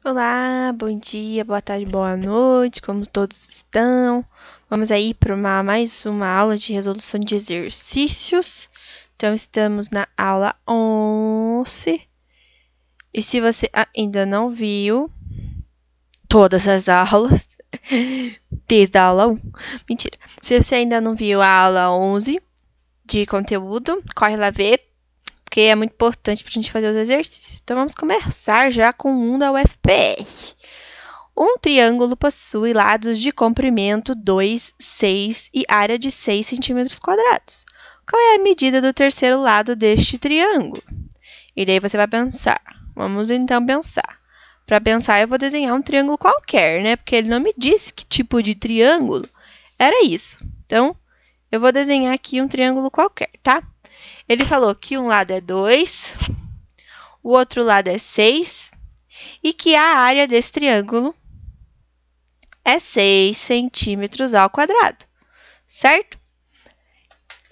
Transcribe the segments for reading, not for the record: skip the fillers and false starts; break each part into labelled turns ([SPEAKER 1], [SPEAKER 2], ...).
[SPEAKER 1] Olá, bom dia, boa tarde, boa noite, como todos estão? Vamos aí para mais uma aula de resolução de exercícios. Então, estamos na aula 11. E se você ainda não viu todas as aulas, desde a aula 1, mentira. Se você ainda não viu a aula 11 de conteúdo, corre lá ver, porque é muito importante para a gente fazer os exercícios. Então, vamos começar já com um da UFPR. Um triângulo possui lados de comprimento 2, 6 e área de 6 centímetros quadrados. Qual é a medida do terceiro lado deste triângulo? E daí você vai pensar. Vamos então pensar. Para pensar, eu vou desenhar um triângulo qualquer, né? Porque ele não me disse que tipo de triângulo era isso. Então, eu vou desenhar aqui um triângulo qualquer, tá? Ele falou que um lado é 2, o outro lado é 6 e que a área desse triângulo é 6 centímetros ao quadrado, certo?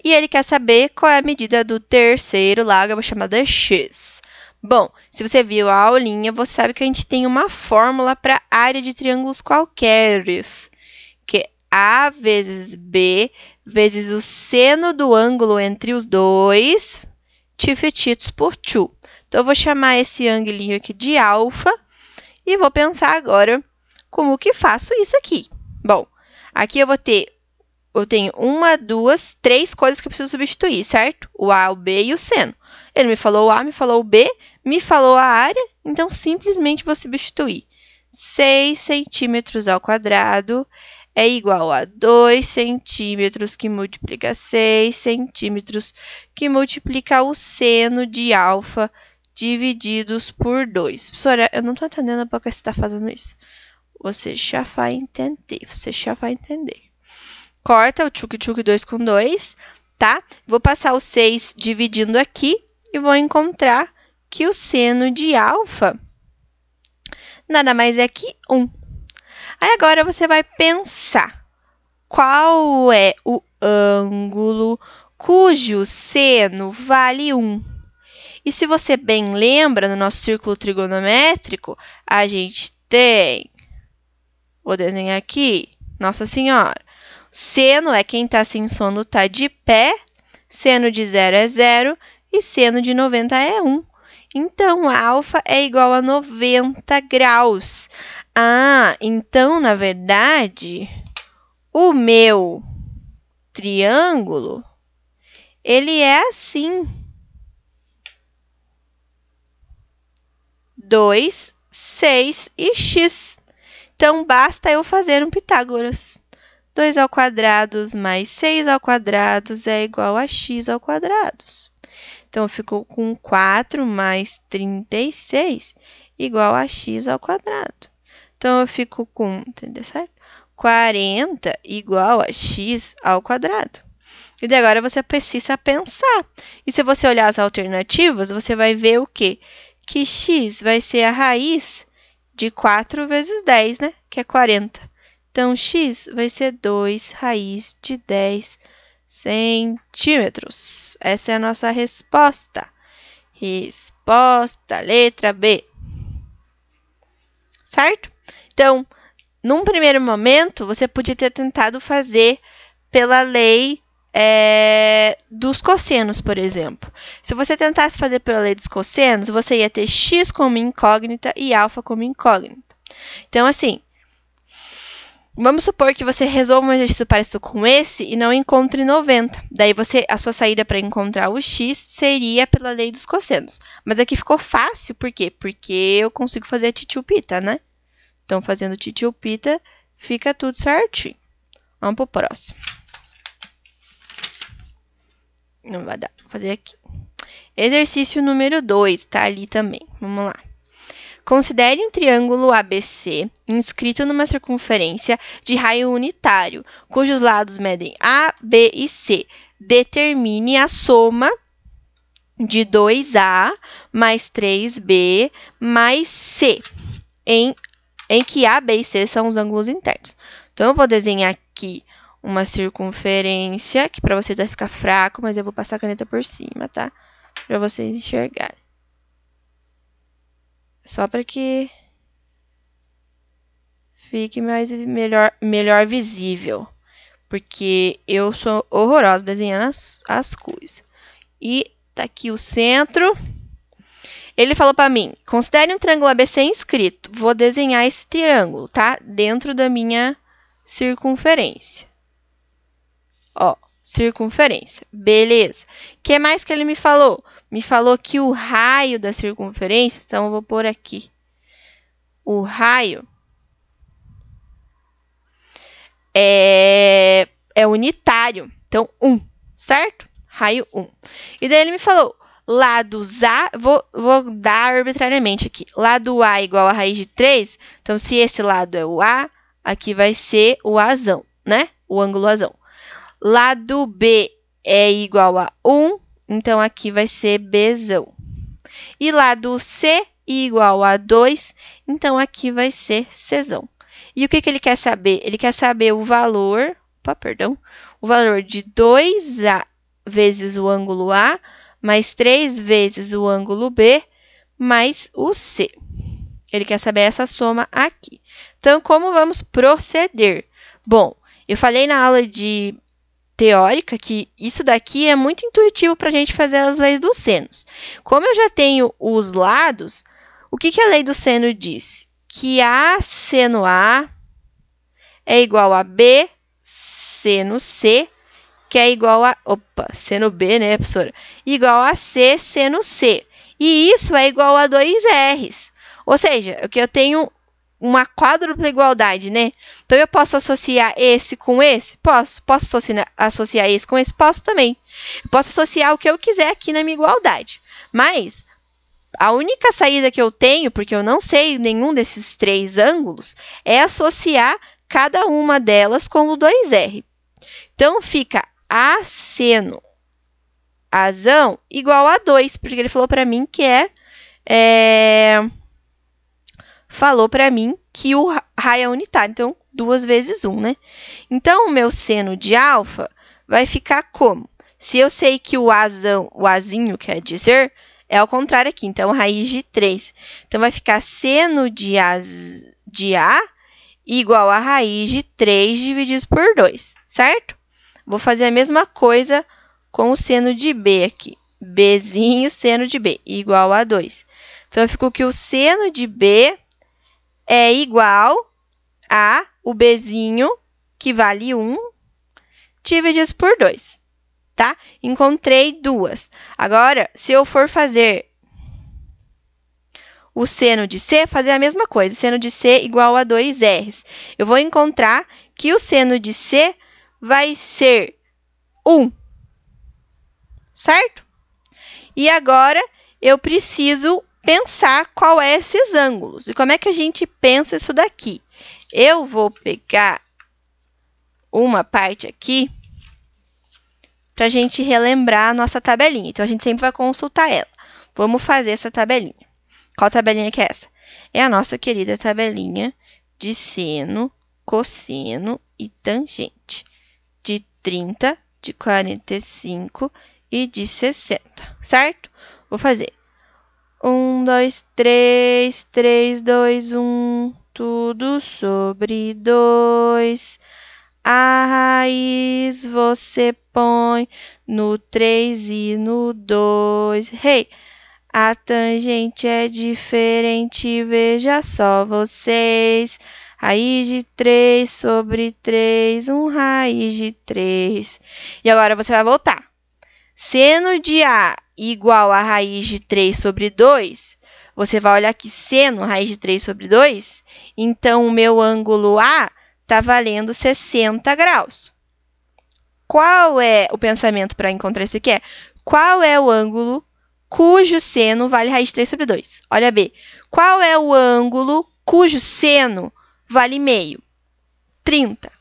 [SPEAKER 1] E ele quer saber qual é a medida do terceiro lado, eu vou chamar de x. Bom, se você viu a aulinha, você sabe que a gente tem uma fórmula para área de triângulos qualqueres, que é A vezes B vezes o seno do ângulo entre os dois, divididos por 2. Então, eu vou chamar esse ângulo aqui de alfa e vou pensar agora como que faço isso aqui. Bom, aqui eu tenho uma, duas, três coisas que eu preciso substituir, certo? O A, o B e o seno. Ele me falou o A, me falou o B, me falou a área, então simplesmente vou substituir. 6 centímetros ao quadrado é igual a 2 centímetros que multiplica 6 centímetros que multiplica o seno de alfa divididos por 2. Professora, eu não estou entendendo por que você está fazendo isso. Você já vai entender. Corta o tchuc-tchuc 2 com 2, tá? Vou passar o 6 dividindo aqui e vou encontrar que o seno de alfa nada mais é que 1. Aí agora você vai pensar qual é o ângulo cujo seno vale 1. E se você bem lembra, no nosso círculo trigonométrico, a gente tem... Vou desenhar aqui. Nossa Senhora. Seno é quem está sem sono, está de pé. Seno de 0 é 0 e seno de 90 é 1. Então, alfa é igual a 90 graus. Ah, então, na verdade, o meu triângulo, ele é assim. 2, 6 e x. Então, basta eu fazer um Pitágoras. 2 ao quadrado mais 6 ao quadrado é igual a x ao quadrado. Então, ficou com 4 mais 36 igual a x ao quadrado. Então, eu fico com, entendeu certo? 40 igual a x ao quadrado. E daí agora você precisa pensar. E se você olhar as alternativas, você vai ver o quê? Que x vai ser a raiz de 4 vezes 10, né? Que é 40. Então, x vai ser 2 raiz de 10 centímetros. Essa é a nossa resposta. Resposta, letra B. Certo? Então, num primeiro momento, você podia ter tentado fazer pela lei dos cossenos, por exemplo. Se você tentasse fazer pela lei dos cossenos, você ia ter x como incógnita e alfa como incógnita. Então, assim, vamos supor que você resolva um exercício parecido com esse e não encontre 90. Daí, a sua saída para encontrar o x seria pela lei dos cossenos. Mas aqui ficou fácil, por quê? Porque eu consigo fazer a titiupita, né? Então, fazendo titiupita, fica tudo certinho. Vamos para o próximo. Não vai dar. Vou fazer aqui. Exercício número 2, tá ali também. Vamos lá. Considere um triângulo ABC inscrito numa circunferência de raio unitário, cujos lados medem A, B e C. Determine a soma de 2A mais 3B mais C, em que A, B e C são os ângulos internos. Então, eu vou desenhar aqui uma circunferência, que para vocês vai ficar fraco, mas eu vou passar a caneta por cima, tá? Para vocês enxergarem. Só para que fique melhor visível. Porque eu sou horrorosa desenhando as coisas. E tá aqui o centro. Ele falou para mim, considere um triângulo ABC inscrito. Vou desenhar esse triângulo, tá? Dentro da minha circunferência. Ó, circunferência. Beleza. O que mais que ele me falou? Me falou que o raio da circunferência, então eu vou pôr aqui. O raio é unitário. Então, 1, certo? Raio 1. E daí ele me falou, lados A, vou dar arbitrariamente aqui. Lado A igual a raiz de 3. Então, se esse lado é o A, aqui vai ser o Azão, né? O ângulo Azão. Lado B é igual a 1. Então, aqui vai ser Bzão. E lado C igual a 2. Então, aqui vai ser Czão. E o que ele quer saber? Ele quer saber o valor, o valor de 2A vezes o ângulo A, mais 3 vezes o ângulo B, mais o C. Ele quer saber essa soma aqui. Então, como vamos proceder? Bom, eu falei na aula de teórica que isso daqui é muito intuitivo para a gente fazer as leis dos senos. Como eu já tenho os lados, o que a lei do seno diz? Que A seno A é igual a B seno C, que é igual a... seno B, né, professora? Igual a C seno C. E isso é igual a 2R's. Ou seja, que eu tenho uma quádrupla igualdade, né? Então, eu posso associar esse com esse? Posso. Posso associar esse com esse? Posso também. Eu posso associar o que eu quiser aqui na minha igualdade. Mas a única saída que eu tenho, porque eu não sei nenhum desses 3 ângulos, é associar cada uma delas com o 2R. Então, fica A seno Azão igual a 2, porque ele falou para mim que falou para mim que o raio é unitário. Então, 2 vezes 1, né? Então, o meu seno de alfa vai ficar como? Se eu sei que o azinho quer dizer, é ao contrário aqui. Então, raiz de 3. Então, vai ficar seno de A igual a raiz de 3 dividido por 2, certo? Vou fazer a mesma coisa com o seno de B aqui. Bzinho, seno de B, igual a 2. Então, ficou que o seno de B é igual a o Bzinho, que vale 1, dividido por 2, tá? Encontrei 2. Agora, se eu for fazer o seno de C, fazer a mesma coisa. Seno de C igual a 2R's. Eu vou encontrar que o seno de C vai ser 1, certo? E agora, eu preciso pensar qual é esses ângulos. E como é que a gente pensa isso daqui? Eu vou pegar uma parte aqui para a gente relembrar a nossa tabelinha. Então, a gente sempre vai consultar ela. Vamos fazer essa tabelinha. Qual tabelinha que é essa? É a nossa querida tabelinha de seno, cosseno e tangente. De 30, de 45 e de 60, certo? Vou fazer 1, 2, 3, 3, 2, 1, tudo sobre 2. A raiz você põe no 3 e no 2. Hey! A tangente é diferente, veja só vocês. Raiz de 3 sobre 3, raiz de 3. E agora você vai voltar. Seno de A igual a raiz de 3 sobre 2. Você vai olhar aqui, seno, raiz de 3 sobre 2. Então, o meu ângulo A está valendo 60 graus. Qual é o pensamento para encontrar isso aqui? Qual é o ângulo cujo seno vale raiz de 3 sobre 2? Olha B. Qual é o ângulo cujo seno vale meio? 30.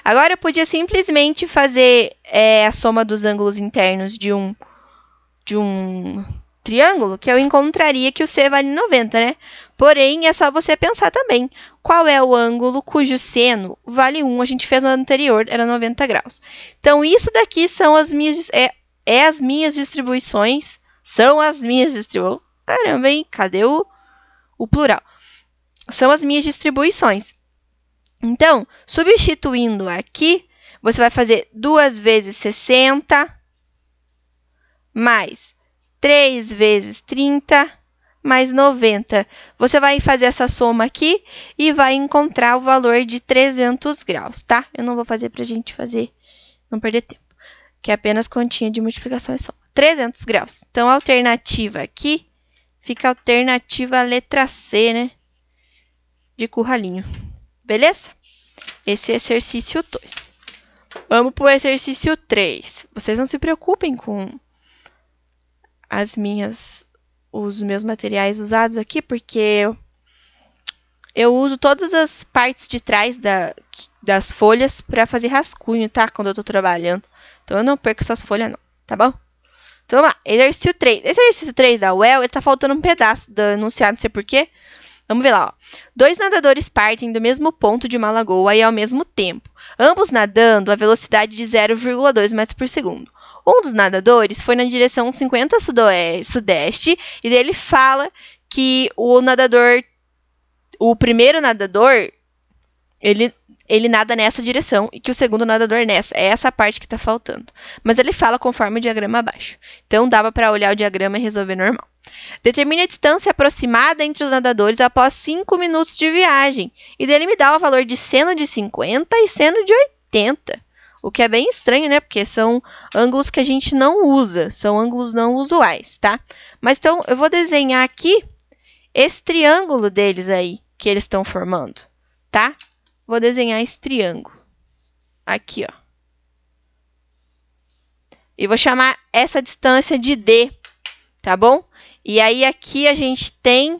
[SPEAKER 1] Agora, eu podia simplesmente fazer a soma dos ângulos internos de um triângulo, que eu encontraria que o C vale 90, né? Porém, é só você pensar também. Qual é o ângulo cujo seno vale 1? A gente fez no anterior, era 90 graus. Então, isso daqui são as minhas, as minhas distribuições. São as minhas distribuições. Caramba, hein? Cadê o plural? São as minhas distribuições. Então, substituindo aqui, você vai fazer 2 vezes 60, mais 3 vezes 30, mais 90. Você vai fazer essa soma aqui e vai encontrar o valor de 300 graus, tá? Eu não vou fazer para a gente não perder tempo, que é apenas continha de multiplicação e soma. 300 graus. Então, a alternativa aqui fica a alternativa letra C, né? De curralinho. Beleza? Esse é exercício 2. Vamos para o exercício 3. Vocês não se preocupem com os meus materiais usados aqui, porque eu uso todas as partes de trás das folhas para fazer rascunho, tá? Quando eu tô trabalhando. Então, eu não perco essas folhas, não. Tá bom? Então, vamos lá. Exercício 3. Esse exercício 3 da UEL, ele tá faltando um pedaço do enunciado, não sei porquê. Vamos ver lá, ó. 2 nadadores partem do mesmo ponto de uma lagoa e ao mesmo tempo, ambos nadando a velocidade de 0,2 metros por segundo. Um dos nadadores foi na direção 50 sudeste e dele fala que o primeiro nadador, ele nada nessa direção e que o segundo nadador nessa. É essa parte que está faltando. Mas ele fala conforme o diagrama abaixo. Então, dava para olhar o diagrama e resolver normal. Determine a distância aproximada entre os nadadores após 5 minutos de viagem. E dele me dá o valor de seno de 50 e seno de 80. O que é bem estranho, né? Porque são ângulos que a gente não usa. São ângulos não usuais, tá? Mas então, eu vou desenhar aqui esse triângulo deles aí, que eles estão formando, tá? Vou desenhar esse triângulo. Aqui, ó. E vou chamar essa distância de D, tá bom? E aí, aqui a gente tem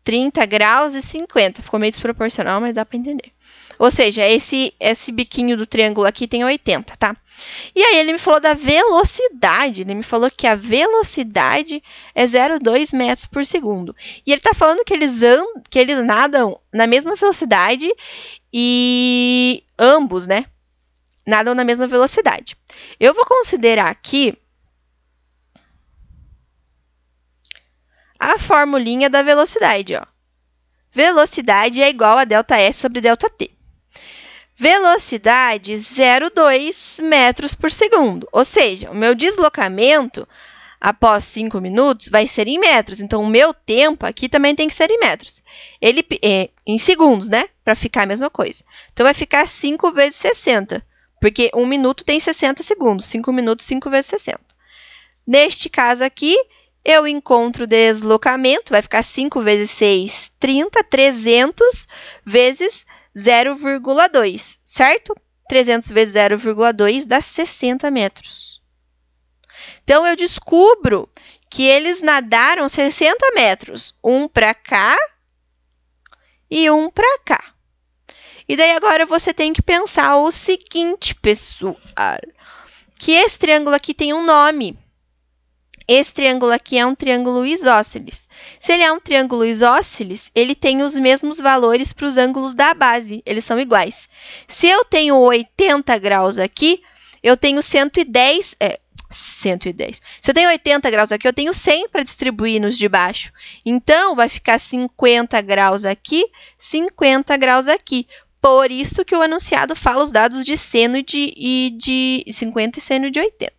[SPEAKER 1] 30 graus e 50. Ficou meio desproporcional, mas dá para entender. Ou seja, esse biquinho do triângulo aqui tem 80, tá? E aí, ele me falou da velocidade. Ele me falou que a velocidade é 0,2 metros por segundo. E ele está falando que eles nadam na mesma velocidade e ambos, né? Nadam na mesma velocidade. Eu vou considerar aqui a formulinha da velocidade, ó. Velocidade é igual a ΔS sobre ΔT. Velocidade 0,2 metros por segundo. Ou seja, o meu deslocamento após 5 minutos vai ser em metros. Então, o meu tempo aqui também tem que ser em metros. Em segundos, né? Para ficar a mesma coisa. Então, vai ficar 5 vezes 60. Porque 1 minuto tem 60 segundos. 5 minutos, 5 vezes 60. Neste caso aqui, eu encontro o deslocamento. Vai ficar 5 vezes 6, 30. 300 vezes 0,2, certo? 300 vezes 0,2 dá 60 metros. Então, eu descubro que eles nadaram 60 metros. Um para cá e um para cá. E daí, agora, você tem que pensar o seguinte, pessoal. Que esse triângulo aqui tem um nome. Esse triângulo aqui é um triângulo isósceles. Se ele é um triângulo isósceles, ele tem os mesmos valores para os ângulos da base. Eles são iguais. Se eu tenho 80 graus aqui, eu tenho 110. Se eu tenho 80 graus aqui, eu tenho 100 para distribuir nos de baixo. Então, vai ficar 50 graus aqui, 50 graus aqui. Por isso que o enunciado fala os dados de seno de 50 e seno de 80.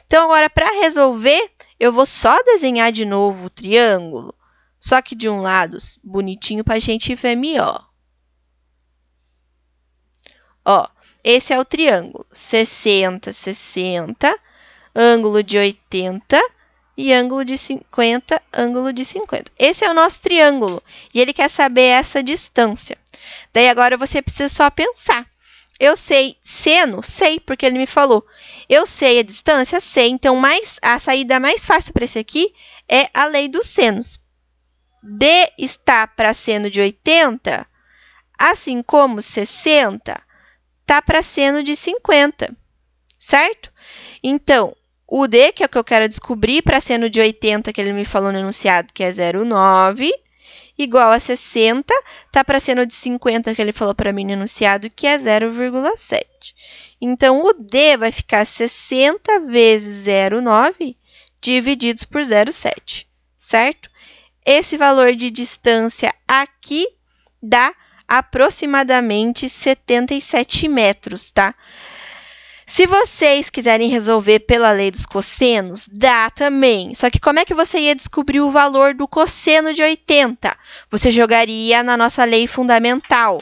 [SPEAKER 1] Então, agora, para resolver, eu vou só desenhar de novo o triângulo, só que de um lado, bonitinho, para a gente ver melhor. Ó, esse é o triângulo. 60, 60, ângulo de 80 e ângulo de 50, ângulo de 50. Esse é o nosso triângulo e ele quer saber essa distância. Daí, agora, você precisa só pensar. Eu sei seno? Sei, porque ele me falou. Eu sei a distância? Sei. Então, a saída mais fácil para esse aqui é a lei dos senos. D está para seno de 80, assim como 60 está para seno de 50, certo? Então, o D, que é o que eu quero descobrir, para seno de 80, que ele me falou no enunciado, que é 0,9, igual a 60, está para seno de 50, que ele falou para mim no enunciado, que é 0,7. Então, o D vai ficar 60 vezes 0,9 divididos por 0,7, certo? Esse valor de distância aqui dá aproximadamente 77 metros, tá? Se vocês quiserem resolver pela lei dos cossenos, dá também. Só que como é que você ia descobrir o valor do cosseno de 80? Você jogaria na nossa lei fundamental.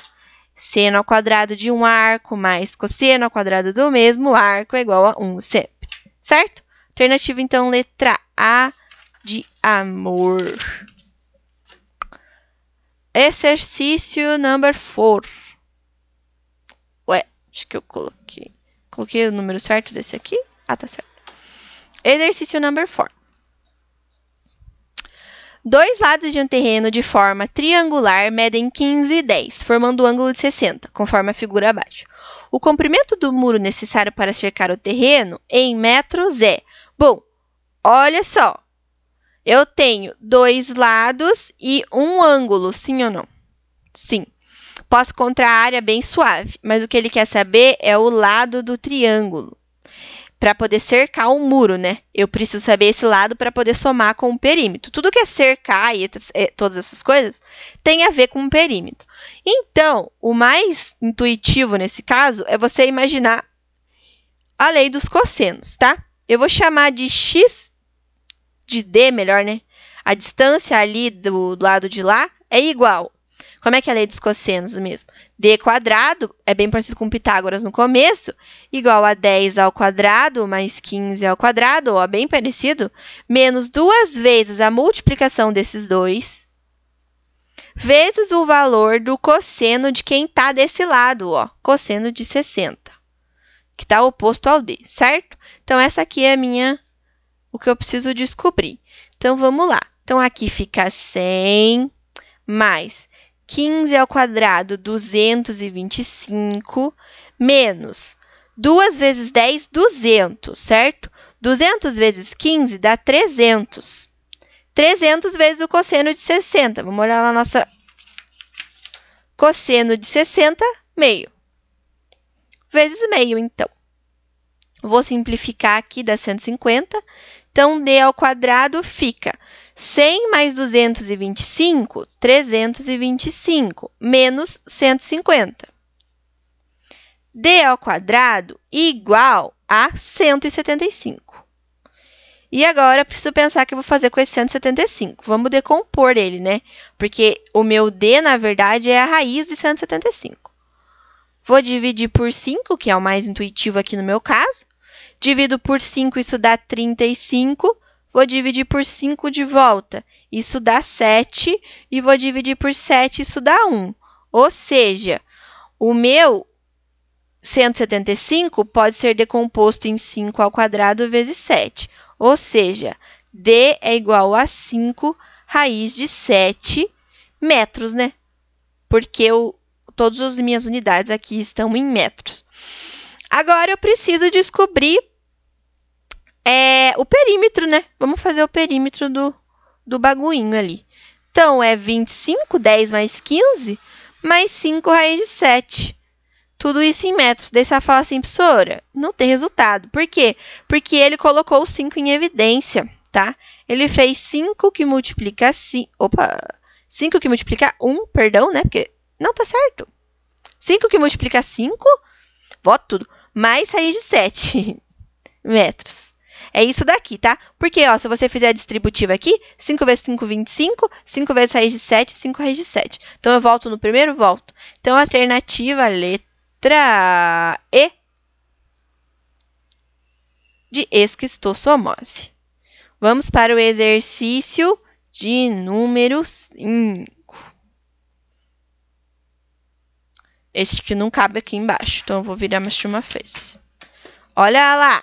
[SPEAKER 1] Seno ao quadrado de um arco mais cosseno ao quadrado do mesmo arco é igual a 1 sempre. Certo? Alternativa, então, letra A de amor. Exercício number 4. Ué, acho que eu coloquei. Coloquei o número certo desse aqui? Ah, tá certo. Exercício number 4. Dois lados de um terreno de forma triangular medem 15 e 10, formando um ângulo de 60, conforme a figura abaixo. O comprimento do muro necessário para cercar o terreno em metros é... Bom, olha só. Eu tenho dois lados e um ângulo, sim ou não? Sim. Posso encontrar a área bem suave, mas o que ele quer saber é o lado do triângulo. Para poder cercar um muro, né? Eu preciso saber esse lado para poder somar com o perímetro. Tudo que é cercar e todas essas coisas tem a ver com o perímetro. Então, o mais intuitivo nesse caso é você imaginar a lei dos cossenos, tá? Eu vou chamar de x de d, melhor, né? A distância ali do lado de lá é igual. Como é que é a lei dos cossenos mesmo? D quadrado, é bem parecido com Pitágoras no começo, igual a 10 ao quadrado mais 15 ao quadrado, ó, bem parecido, menos 2 vezes a multiplicação desses dois, vezes o valor do cosseno de quem está desse lado, ó, cosseno de 60, que está oposto ao D, certo? Então, essa aqui é o que eu preciso descobrir. Então, vamos lá. Então, aqui fica 100 mais 15 ao quadrado, 225, menos 2 vezes 10, 200, certo? 200 vezes 15 dá 300. 300 vezes o cosseno de 60. Vamos olhar na nossa cosseno de 60, meio. Vezes meio, então. Vou simplificar aqui, dá 150. Então, d ao quadrado fica 100 mais 225, 325, menos 150. D ao quadrado igual a 175. E agora, preciso pensar o que eu vou fazer com esse 175. Vamos decompor ele, né? Porque o meu d, na verdade, é a raiz de 175. Vou dividir por 5, que é o mais intuitivo aqui no meu caso. Divido por 5, isso dá 35. Vou dividir por 5 de volta. Isso dá 7. E vou dividir por 7, isso dá 1. Ou seja, o meu 175 pode ser decomposto em 5 ao quadrado vezes 7. Ou seja, d é igual a 5 raiz de 7 metros, né? Porque todas as minhas unidades aqui estão em metros. Agora, eu preciso descobrir o perímetro, né? Vamos fazer o perímetro do baguinho ali. Então, é 25, 10 mais 15, mais 5 raiz de 7. Tudo isso em metros. Daí você vai falar assim, professora, não tem resultado. Por quê? Porque ele colocou o 5 em evidência, tá? Ele fez 5 que multiplica 5... Opa! 5 que multiplica 1, perdão, né? Porque não tá certo. 5 que multiplica 5, voto tudo, mais raiz de 7 metros. É isso daqui, tá? Porque, ó, se você fizer a distributiva aqui, 5 vezes 5, 25, 5 vezes raiz de 7, 5 raiz de 7. Então, eu volto no primeiro? Volto. Então, a alternativa, letra E, de esquistossomose. Vamos para o exercício de número 5. Este que não cabe aqui embaixo, então eu vou virar mais de uma vez. Olha lá!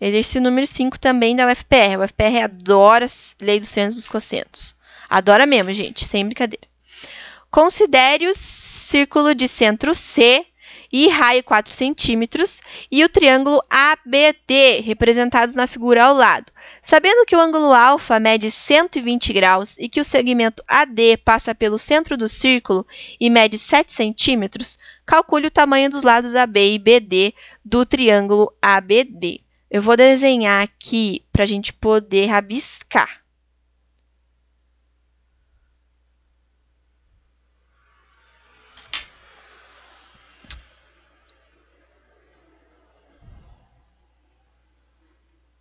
[SPEAKER 1] Exercício número 5 também da UFPR. A UFPR adora a lei dos senos e dos cossenos. Adora mesmo, gente, sem brincadeira. Considere o círculo de centro C e raio 4 centímetros e o triângulo ABD, representados na figura ao lado. Sabendo que o ângulo alfa mede 120 graus e que o segmento AD passa pelo centro do círculo e mede 7 centímetros, calcule o tamanho dos lados AB e BD do triângulo ABD. Eu vou desenhar aqui para a gente poder rabiscar.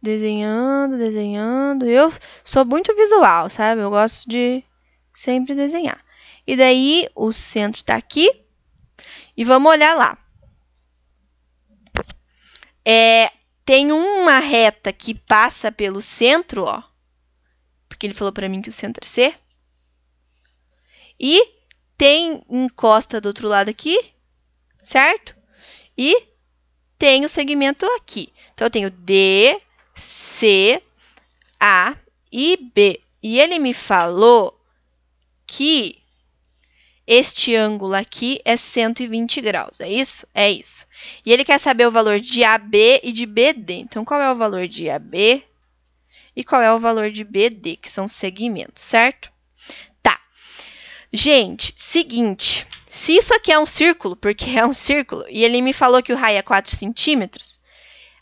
[SPEAKER 1] Desenhando, desenhando. Eu sou muito visual, sabe? Eu gosto de sempre desenhar. E daí, o centro tá aqui. E vamos olhar lá. Tem uma reta que passa pelo centro, ó. Porque ele falou para mim que o centro é C. E tem encosta do outro lado aqui, certo? E tem o segmento aqui. Então, eu tenho D, C, A e B. E ele me falou que este ângulo aqui é 120 graus. É isso? É isso. E ele quer saber o valor de AB e de BD. Então, qual é o valor de AB e qual é o valor de BD, que são segmentos, certo? Tá. Gente, seguinte. Se isso aqui é um círculo, porque é um círculo, e ele me falou que o raio é 4 centímetros,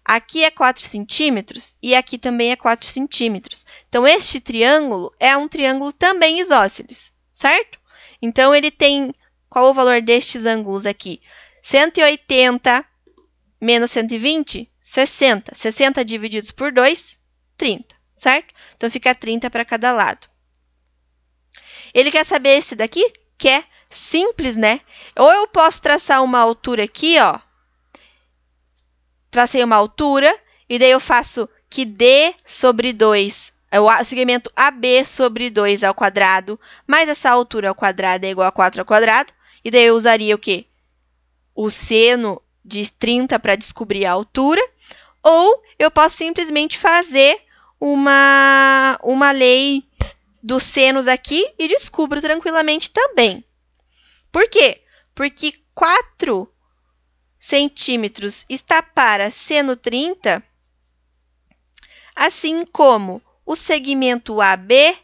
[SPEAKER 1] aqui é 4 centímetros e aqui também é 4 centímetros. Então, este triângulo é um triângulo também isósceles, certo? Então, ele tem... Qual o valor destes ângulos aqui? 180 menos 120, 60. 60 divididos por 2, 30, certo? Então, fica 30 para cada lado. Ele quer saber esse daqui? Quer. Simples, né? Ou eu posso traçar uma altura aqui, ó. Tracei uma altura, e daí eu faço que D sobre 2, o segmento AB sobre 2 ao quadrado, mais essa altura ao quadrado é igual a 4 ao quadrado, e daí eu usaria o quê? O seno de 30 para descobrir a altura, ou eu posso simplesmente fazer uma lei dos senos aqui e descubro tranquilamente também. Por quê? Porque 4 centímetros está para seno 30, assim como o segmento AB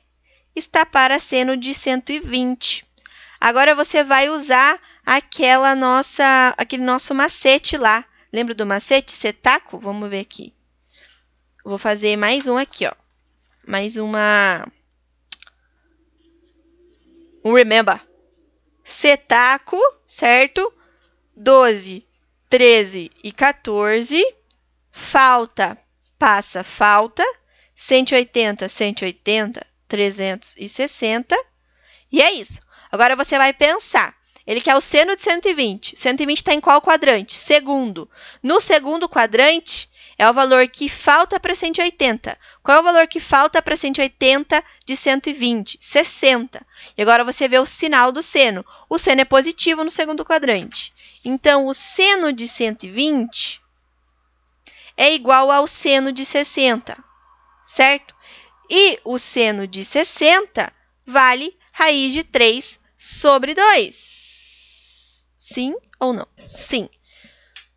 [SPEAKER 1] está para seno de 120. Agora, você vai usar aquele nosso macete lá. Lembra do macete? Setaco? Vamos ver aqui. Vou fazer mais um aqui, ó. Mais um remember. Setaco, certo? 12, 13 e 14. Falta, passa, falta. 180, 180, 360. E é isso. Agora, você vai pensar. Ele quer o seno de 120. 120 está em qual quadrante? Segundo. No segundo quadrante, é o valor que falta para 180. Qual é o valor que falta para 180 de 120? 60. E agora, você vê o sinal do seno. O seno é positivo no segundo quadrante. Então, o seno de 120 é igual ao seno de 60, certo? E o seno de 60 vale raiz de 3 sobre 2. Sim ou não? Sim.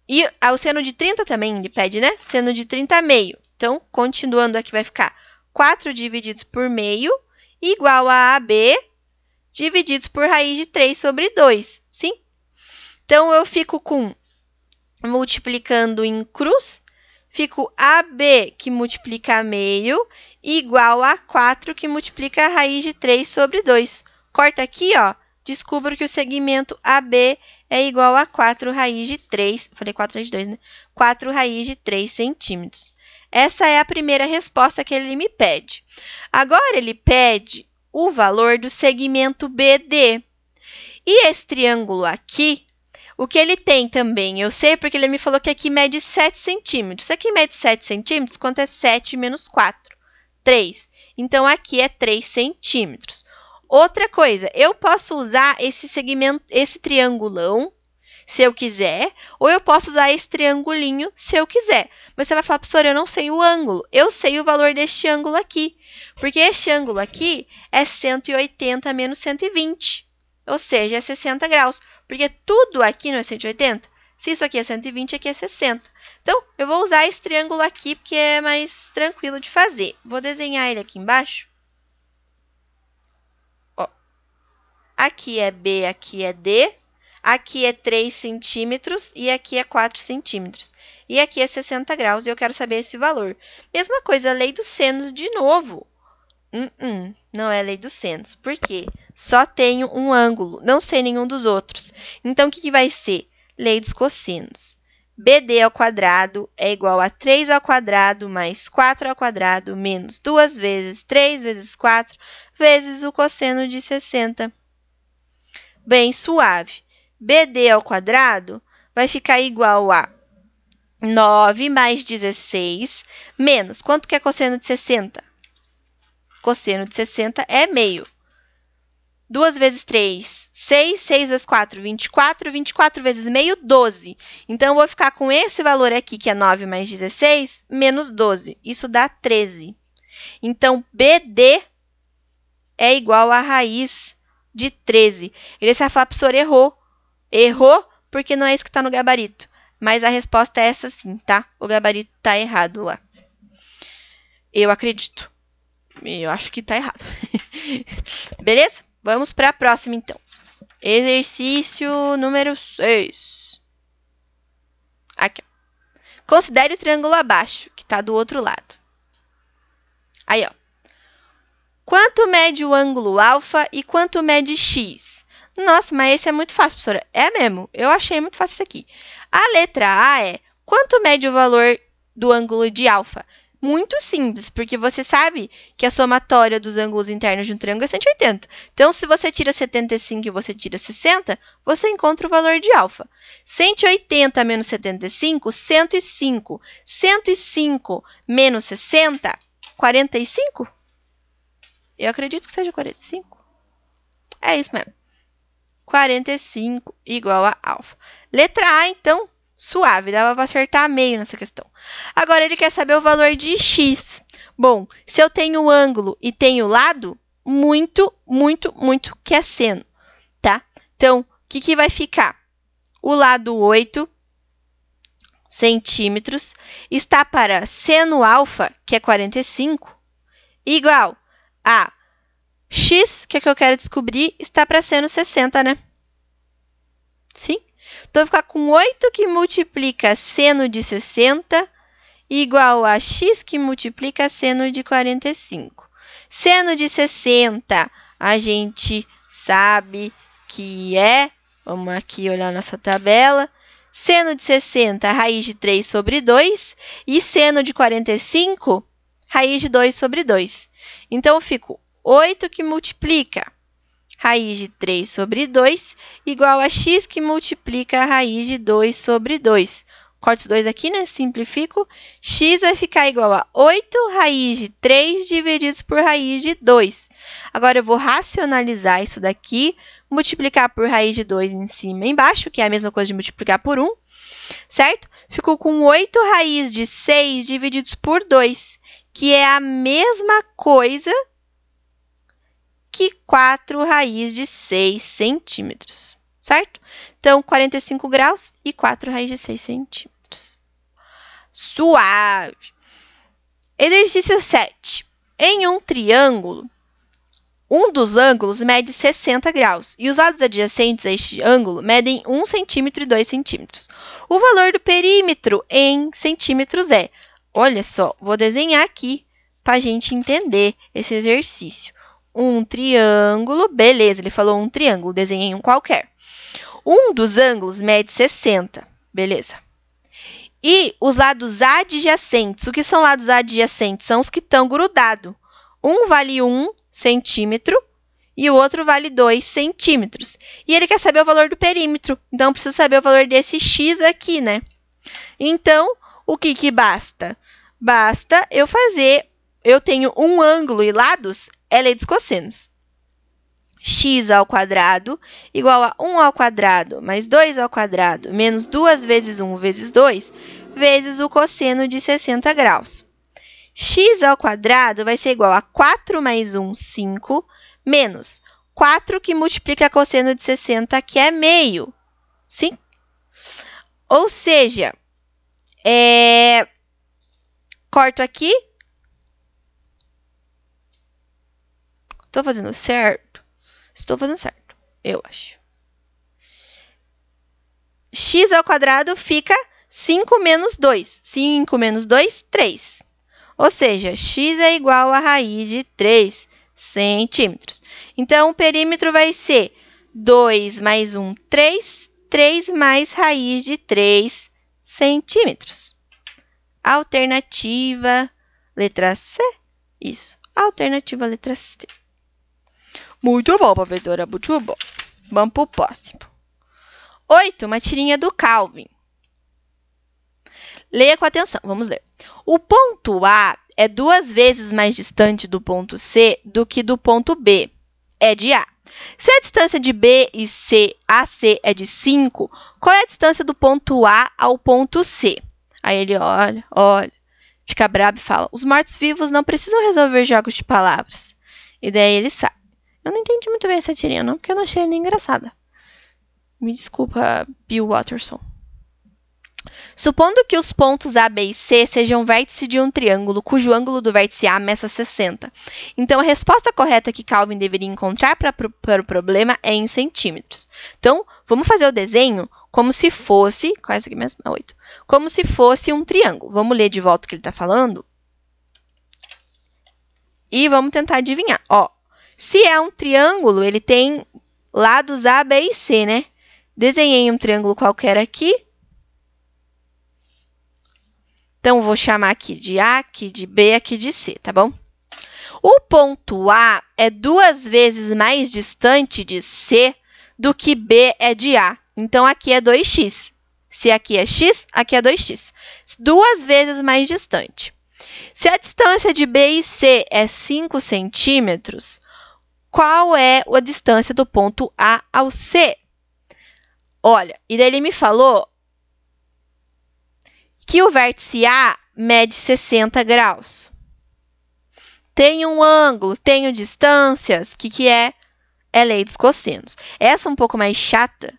[SPEAKER 1] E o seno de 30 também ele pede, né? Seno de 30 meio. Então, continuando aqui, vai ficar 4 divididos por meio igual a AB divididos por raiz de 3 sobre 2. Sim? Então, eu fico com, multiplicando em cruz, fico AB, que multiplica meio, igual a 4, que multiplica a raiz de 3 sobre 2. Corta aqui, ó, descubro que o segmento AB é igual a 4 raiz de 3, falei 4 raiz de 2, né? 4 raiz de 3 centímetros. Essa é a primeira resposta que ele me pede. Agora, ele pede o valor do segmento BD. E esse triângulo aqui, o que ele tem também, eu sei porque ele me falou que aqui mede 7 centímetros. Aqui mede 7 centímetros, quanto é 7 menos 4? 3. Então, aqui é 3 centímetros. Outra coisa, eu posso usar esse segmento, esse triangulão, se eu quiser, ou eu posso usar esse triangulinho, se eu quiser. Mas você vai falar, professora, eu não sei o ângulo. Eu sei o valor deste ângulo aqui, porque este ângulo aqui é 180 menos 120. Ou seja, é 60 graus, porque tudo aqui não é 180. Se isso aqui é 120, aqui é 60. Então, eu vou usar esse triângulo aqui, porque é mais tranquilo de fazer. Vou desenhar ele aqui embaixo. Ó. Aqui é B, aqui é D. Aqui é 3 centímetros e aqui é 4 centímetros. E aqui é 60 graus e eu quero saber esse valor. Mesma coisa, a lei dos senos de novo. Não é a lei dos senos. Por quê? Só tenho um ângulo, não sei nenhum dos outros. Então, o que vai ser? Lei dos cossenos. BD ao quadrado é igual a 3 ao quadrado mais 4 ao quadrado menos 2 vezes 3 vezes 4 vezes o cosseno de 60. Bem suave. BD ao quadrado vai ficar igual a 9 mais 16 menos... Quanto que é cosseno de 60? Cosseno de 60 é meio. 2 vezes 3, 6. 6 vezes 4, 24. 24 vezes meio, 12. Então, eu vou ficar com esse valor aqui, que é 9 mais 16, menos 12. Isso dá 13. Então, BD é igual a raiz de 13. Ele vai falar, professor, errou. Errou porque não é isso que está no gabarito. Mas a resposta é essa sim, tá? O gabarito está errado lá. Eu acredito. Eu acho que está errado. Beleza? Vamos para a próxima, então. Exercício número 6. Aqui. Considere o triângulo abaixo, que está do outro lado. Aí, ó. Quanto mede o ângulo alfa e quanto mede x? Nossa, mas esse é muito fácil, professora. É mesmo. Eu achei muito fácil isso aqui. A letra A é quanto mede o valor do ângulo de alfa? Muito simples, porque você sabe que a somatória dos ângulos internos de um triângulo é 180. Então, se você tira 75 e você tira 60, você encontra o valor de alfa. 180 menos 75, 105. 105 menos 60, 45? Eu acredito que seja 45. É isso mesmo. 45 igual a alfa. Letra A, então, suave. Dava para acertar meio nessa questão. Agora, ele quer saber o valor de x. Bom, se eu tenho ângulo e tenho lado, muito que é seno, tá? Então, o que vai ficar? O lado 8 centímetros está para seno alfa, que é 45, igual a x, que é o que eu quero descobrir, está para seno 60, né? Sim? Então, eu vou ficar com 8 que multiplica seno de 60 igual a x que multiplica seno de 45. Seno de 60, a gente sabe que é... Vamos aqui olhar nossa tabela. Seno de 60, raiz de 3 sobre 2. E seno de 45, raiz de 2 sobre 2. Então, eu fico 8 que multiplica raiz de 3 sobre 2 igual a x que multiplica a raiz de 2 sobre 2. Corto os dois aqui, né? Simplifico. X vai ficar igual a 8 raiz de 3 divididos por raiz de 2. Agora, eu vou racionalizar isso daqui, multiplicar por raiz de 2 em cima e embaixo, que é a mesma coisa de multiplicar por 1, certo? Ficou com 8 raiz de 6 divididos por 2, que é a mesma coisa que 4 raiz de 6 centímetros, certo? Então, 45 graus e 4 raiz de 6 centímetros. Suave. Exercício 7. Em um triângulo, um dos ângulos mede 60 graus e os lados adjacentes a este ângulo medem 1 centímetro e 2 centímetros. O valor do perímetro em centímetros é... Olha só, vou desenhar aqui para a gente entender esse exercício. Um triângulo, beleza, ele falou um triângulo, desenhei um qualquer. Um dos ângulos mede 60, beleza. E os lados adjacentes, o que são lados adjacentes? São os que estão grudados. Um vale 1 centímetro e o outro vale 2 centímetros. E ele quer saber o valor do perímetro, então eu preciso saber o valor desse x aqui, né? Então, o que basta? Basta eu fazer... Eu tenho um ângulo e lados, é lei dos cossenos. X ao quadrado igual a 1 ao quadrado mais 2 ao quadrado menos 2 vezes 1 vezes 2 vezes o cosseno de 60 graus. X ao quadrado vai ser igual a 4 mais 1, 5, menos 4 que multiplica cosseno de 60, que é meio. Sim? Ou seja, corto aqui. Estou fazendo certo? Estou fazendo certo, eu acho. X ao quadrado fica 5 menos 2. 5 menos 2, 3. Ou seja, x é igual a raiz de 3 centímetros. Então, o perímetro vai ser 2 mais 1, 3. 3 mais raiz de 3 centímetros. Alternativa letra C. Isso. Alternativa letra C. Muito bom, professora. Muito bom. Vamos para o próximo. 8. Uma tirinha do Calvin. Leia com atenção. Vamos ler. O ponto A é 2 vezes mais distante do ponto C do que do ponto B. É de A. Se a distância de B e C a C é de 5, qual é a distância do ponto A ao ponto C? Aí ele olha, fica bravo e fala, os mortos-vivos não precisam resolver jogos de palavras. E daí ele sai. Eu não entendi muito bem essa tirinha, não, porque eu não achei nem engraçada. Me desculpa, Bill Watterson. Supondo que os pontos A, B e C sejam vértices de um triângulo, cujo ângulo do vértice A meça 60. Então, a resposta correta que Calvin deveria encontrar para o problema é em centímetros. Então, vamos fazer o desenho como se fosse... Qual é essa aqui mesmo? É 8. Como se fosse um triângulo. Vamos ler de volta o que ele está falando. E vamos tentar adivinhar. Ó, se é um triângulo, ele tem lados A, B e C, né? Desenhei um triângulo qualquer aqui. Então, vou chamar aqui de A, aqui de B, aqui de C, tá bom? O ponto A é 2 vezes mais distante de C do que B é de A. Então, aqui é 2x. Se aqui é x, aqui é 2x. 2 vezes mais distante. Se a distância de B e C é 5 centímetros, qual é a distância do ponto A ao C? Olha, e daí ele me falou que o vértice A mede 60 graus. Tem um ângulo, tenho distâncias, o que é? É lei dos cossenos. Essa é um pouco mais chata,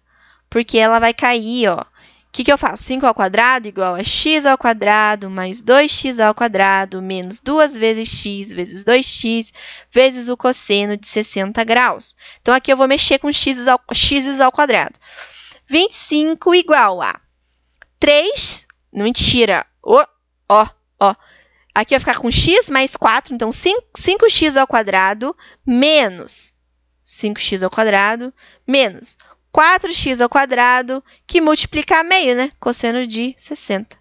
[SPEAKER 1] porque ela vai cair, ó. O que eu faço? 5 ao quadrado igual a x ao quadrado mais 2x ao quadrado menos 2 vezes x vezes 2x vezes o cosseno de 60 graus. Então, aqui eu vou mexer com x ao quadrado. 25 igual a 3... Mentira. Aqui vai ficar com x mais 4. Então, 5x ao quadrado menos 5x ao quadrado menos 4x ao quadrado, que multiplica a meio, né? Cosseno de 60.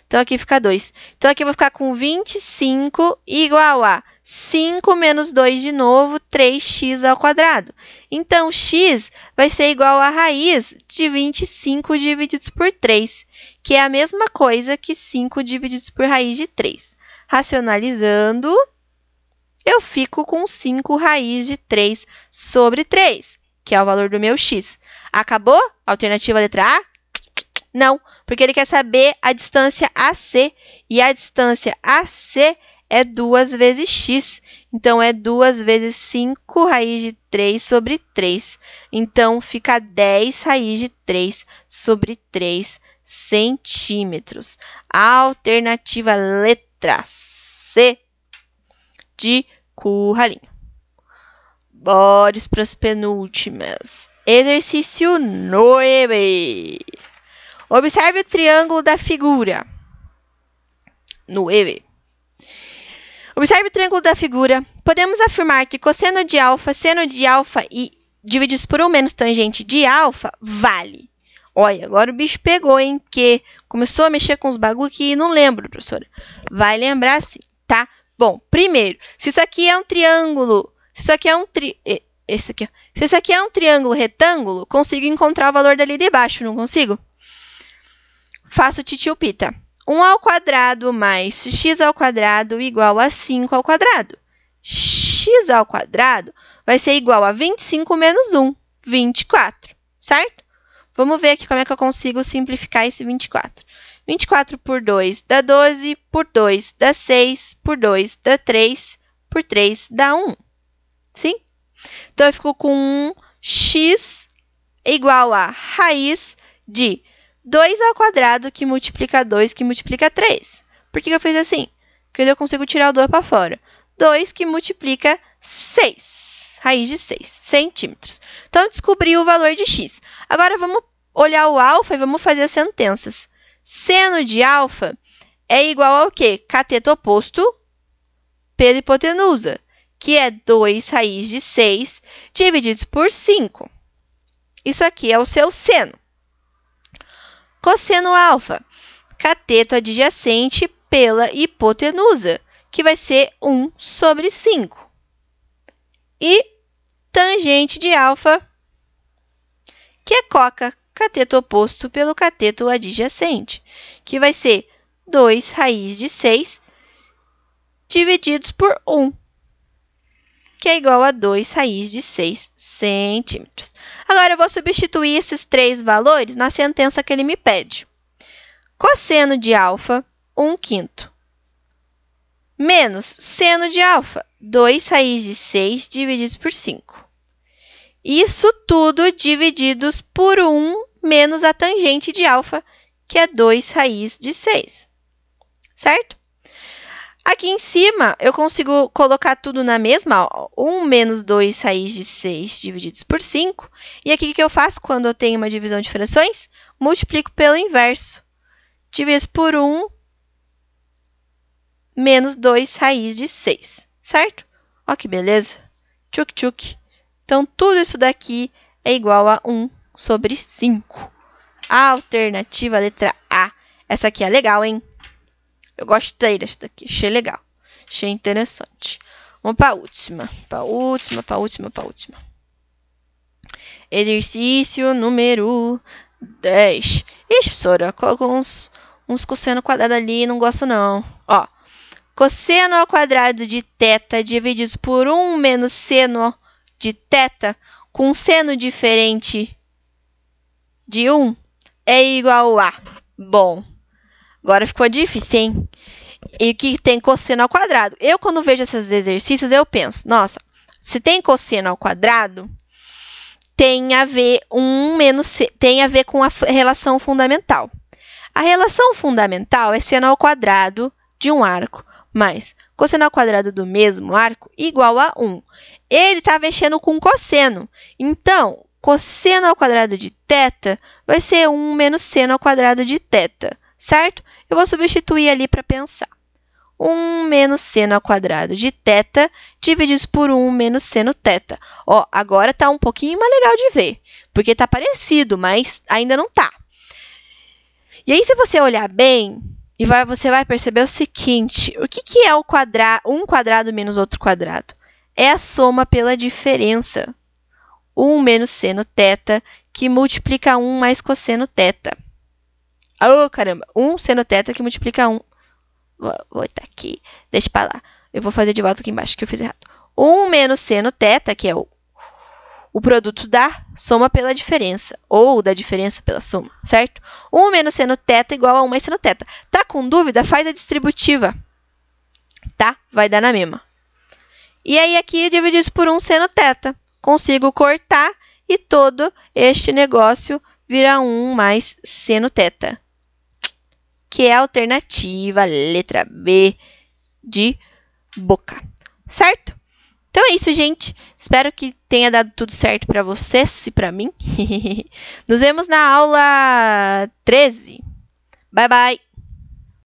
[SPEAKER 1] Então, aqui fica 2. Então, aqui eu vou ficar com 25 igual a 5 menos 2 de novo, 3x ao quadrado. Então, x vai ser igual a raiz de 25 divididos por 3, que é a mesma coisa que 5 divididos por raiz de 3. Racionalizando, eu fico com 5 raiz de 3 sobre 3, que é o valor do meu x. Acabou? Alternativa letra A? Não, porque ele quer saber a distância AC, e a distância AC é 2 vezes x. Então, é 2 vezes 5 raiz de 3 sobre 3. Então, fica 10 raiz de 3 sobre 3 centímetros. Alternativa letra C de curralinho. Bora para as penúltimas. Exercício 9. Observe o triângulo da figura. 9. Observe o triângulo da figura. Podemos afirmar que cosseno de alfa, seno de alfa e divididos por 1 menos tangente de alfa vale. Olha, agora o bicho pegou, hein? Porque começou a mexer com os bagulho que não lembro, professora. Vai lembrar sim, tá? Bom, primeiro, se isso aqui é um triângulo, se isso aqui é um se isso aqui é um triângulo retângulo, consigo encontrar o valor dali de baixo, não consigo? Faço titiupita. 1 ao quadrado mais x ao quadrado igual a 5 ao quadrado. X ao quadrado vai ser igual a 25 menos 1, 24, certo? Vamos ver aqui como é que eu consigo simplificar esse 24. 24 por 2 dá 12, por 2 dá 6, por 2 dá 3, por 3 dá 1. Sim? Então, eu fico com 1 x igual a raiz de 2 ao quadrado, que multiplica 2, que multiplica 3. Por que eu fiz assim? Porque eu consigo tirar o 2 para fora. 2 que multiplica 6. Raiz de 6 centímetros. Então, eu descobri o valor de x. Agora, vamos olhar o alfa e vamos fazer as sentenças. Seno de alfa é igual ao quê? Cateto oposto pela hipotenusa, que é 2 raiz de 6 divididos por 5. Isso aqui é o seu seno. Cosseno alfa cateto adjacente pela hipotenusa, que vai ser 1 sobre 5. E tangente de alfa, que é coca, cateto oposto pelo cateto adjacente, que vai ser 2 raiz de 6 divididos por 1, que é igual a 2 raiz de 6 centímetros. Agora, eu vou substituir esses 3 valores na sentença que ele me pede. Cosseno de alfa, 1/5. Menos seno de alfa, 2 raiz de 6 divididos por 5. Isso tudo divididos por 1 menos a tangente de alfa, que é 2 raiz de 6. Certo? Aqui em cima, eu consigo colocar tudo na mesma, ó, 1 menos 2 raiz de 6 divididos por 5. E aqui, o que eu faço quando eu tenho uma divisão de frações? Multiplico pelo inverso. Divido por 1 menos 2 raiz de 6, certo? Ó que beleza. Tchuc, tchuc. Então, tudo isso daqui é igual a 1 sobre 5. A alternativa, letra A. Essa aqui é legal, hein? Eu gostei dessa daqui. Achei legal. Achei interessante. Vamos para a última. Para a última. Exercício número 10. Ixi, professora, colocou uns cosseno quadrado ali. Não gosto, não. Ó. Cosseno ao quadrado de θ dividido por 1 menos seno de θ com um seno diferente de 1 é igual a... Bom, agora ficou difícil, hein? E que tem cosseno ao quadrado. Eu, quando vejo esses exercícios, eu penso, nossa, se tem cosseno ao quadrado, tem a ver com a relação fundamental. A relação fundamental é seno ao quadrado de um arco, mais cosseno ao quadrado do mesmo arco igual a 1. Ele está mexendo com cosseno. Então, cosseno ao quadrado de θ vai ser 1 menos seno ao quadrado de θ, certo? Eu vou substituir ali para pensar. 1 menos seno ao quadrado de θ dividido por 1 menos seno θ. Ó, agora está um pouquinho mais legal de ver, porque está parecido, mas ainda não está. E aí, se você olhar bem, você vai perceber o seguinte, o que é o um quadrado menos outro quadrado? É a soma pela diferença. 1 menos seno θ, que multiplica 1 mais cosseno θ. Oh, caramba! 1 seno θ que multiplica 1. Vou estar aqui. Deixa para lá. Eu vou fazer de volta aqui embaixo, que eu fiz errado. 1 menos seno θ, que é o produto da soma pela diferença, ou da diferença pela soma, certo? 1 menos seno θ igual a 1 mais seno θ. Tá com dúvida? Faz a distributiva. Tá? Vai dar na mesma. E aí, aqui, dividido por 1 seno θ. Consigo cortar e todo este negócio vira 1 mais seno θ. Que é a alternativa, letra B, de boca. Certo? Então é isso, gente. Espero que tenha dado tudo certo para vocês e para mim. Nos vemos na aula 13. Bye, bye!